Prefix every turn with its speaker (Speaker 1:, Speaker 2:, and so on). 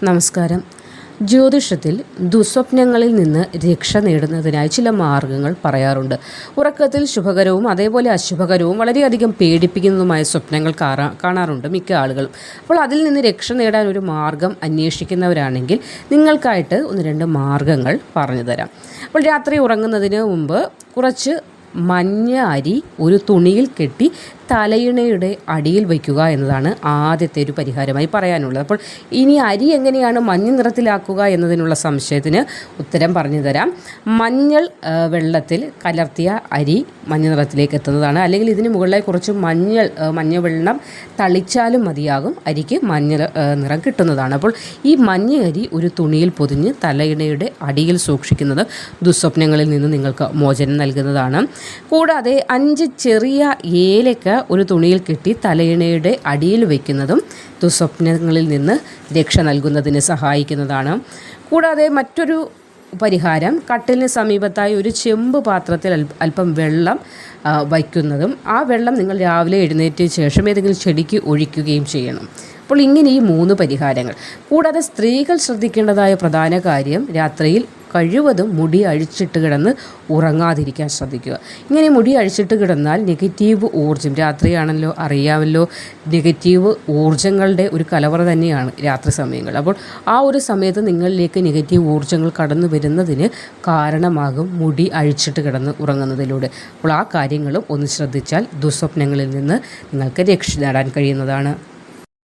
Speaker 1: നമസ്കാരം. ജ്യോതിഷത്തിൽ ദുസ്വപ്നങ്ങളിൽ നിന്ന് രക്ഷ നേടുന്നതിനായി ചില മാർഗങ്ങൾ പറയാറുണ്ട്. ഉറക്കത്തിൽ ശുഭകരവും അതേപോലെ അശുഭകരവും വളരെയധികം പേടിപ്പിക്കുന്നതുമായ സ്വപ്നങ്ങൾ കാണാറുണ്ട് മിക്ക ആളുകളും. അപ്പോൾ അതിൽ നിന്ന് രക്ഷ നേടാൻ ഒരു മാർഗം അന്വേഷിക്കുന്നവരാണെങ്കിൽ നിങ്ങൾക്കായിട്ട് 1-2 മാർഗങ്ങൾ പറഞ്ഞു തരാം. അപ്പോൾ രാത്രി ഉറങ്ങുന്നതിന് മുമ്പ് കുറച്ച് മഞ്ഞ അരി ഒരു തുണിയിൽ കെട്ടി തലയിണയുടെ അടിയിൽ വയ്ക്കുക എന്നതാണ് ആദ്യത്തെ ഒരു പരിഹാരമായി പറയാനുള്ളത്. അപ്പോൾ ഇനി അരി എങ്ങനെയാണ് മഞ്ഞ നിറത്തിലാക്കുക എന്നതിനുള്ള സംശയത്തിന് ഉത്തരം പറഞ്ഞു തരാം. മഞ്ഞൾ വെള്ളത്തിൽ കലർത്തിയ അരി മഞ്ഞ നിറത്തിലേക്ക് എത്തുന്നതാണ്. അല്ലെങ്കിൽ ഇതിന് മുകളിലായി കുറച്ച് മഞ്ഞ വെള്ളം തളിച്ചാലും മതിയാകും, അരിക്ക് മഞ്ഞ നിറം കിട്ടുന്നതാണ്. അപ്പോൾ ഈ മഞ്ഞ അരി ഒരു തുണിയിൽ പൊതിഞ്ഞ് തലയിണയുടെ അടിയിൽ സൂക്ഷിക്കുന്നത് ദുസ്വപ്നങ്ങളിൽ നിന്ന് നിങ്ങൾക്ക് മോചനം നൽകുന്നതാണ്. കൂടാതെ 5 ചെറിയ ഏലക്ക ഒരു തുണിയിൽ കെട്ടി തലയിണയുടെ അടിയിൽ വയ്ക്കുന്നതും ദുസ്വപ്നങ്ങളിൽ നിന്ന് രക്ഷ നൽകുന്നതിന് സഹായിക്കുന്നതാണ്. കൂടാതെ മറ്റൊരു പരിഹാരം, കട്ടിലിന് സമീപത്തായി ഒരു ചെമ്പ് പാത്രത്തിൽ അല്പം വെള്ളം വയ്ക്കുന്നതും ആ വെള്ളം നിങ്ങൾ രാവിലെ എഴുന്നേറ്റ ശേഷം ഏതെങ്കിലും ചെടിക്ക് ഒഴിക്കുകയും ചെയ്യണം. അപ്പോൾ ഇങ്ങനെ ഈ 3 പരിഹാരങ്ങൾ. കൂടാതെ സ്ത്രീകൾ ശ്രദ്ധിക്കേണ്ടതായ പ്രധാന കാര്യം, രാത്രിയിൽ കഴിവതും മുടി അഴിച്ചിട്ട് കിടന്ന് ഉറങ്ങാതിരിക്കാൻ ശ്രദ്ധിക്കുക. ഇങ്ങനെ മുടി അഴിച്ചിട്ട് കിടന്നാൽ നെഗറ്റീവ് ഊർജ്ജം, രാത്രിയാണല്ലോ അറിയാമല്ലോ, നെഗറ്റീവ് ഊർജ്ജങ്ങളുടെ ഒരു കലവറ തന്നെയാണ് രാത്രി സമയങ്ങൾ. അപ്പോൾ ആ ഒരു സമയത്ത് നിങ്ങളിലേക്ക് നെഗറ്റീവ് ഊർജ്ജങ്ങൾ കടന്നു വരുന്നതിന് കാരണമാകും മുടി അഴിച്ചിട്ട് കിടന്ന് ഉറങ്ങുന്നതിലൂടെ. അപ്പോൾ ആ കാര്യങ്ങളും ഒന്ന് ശ്രദ്ധിച്ചാൽ ദുസ്വപ്നങ്ങളിൽ നിന്ന് നിങ്ങൾക്ക് രക്ഷ നേടാൻ കഴിയുന്നതാണ്.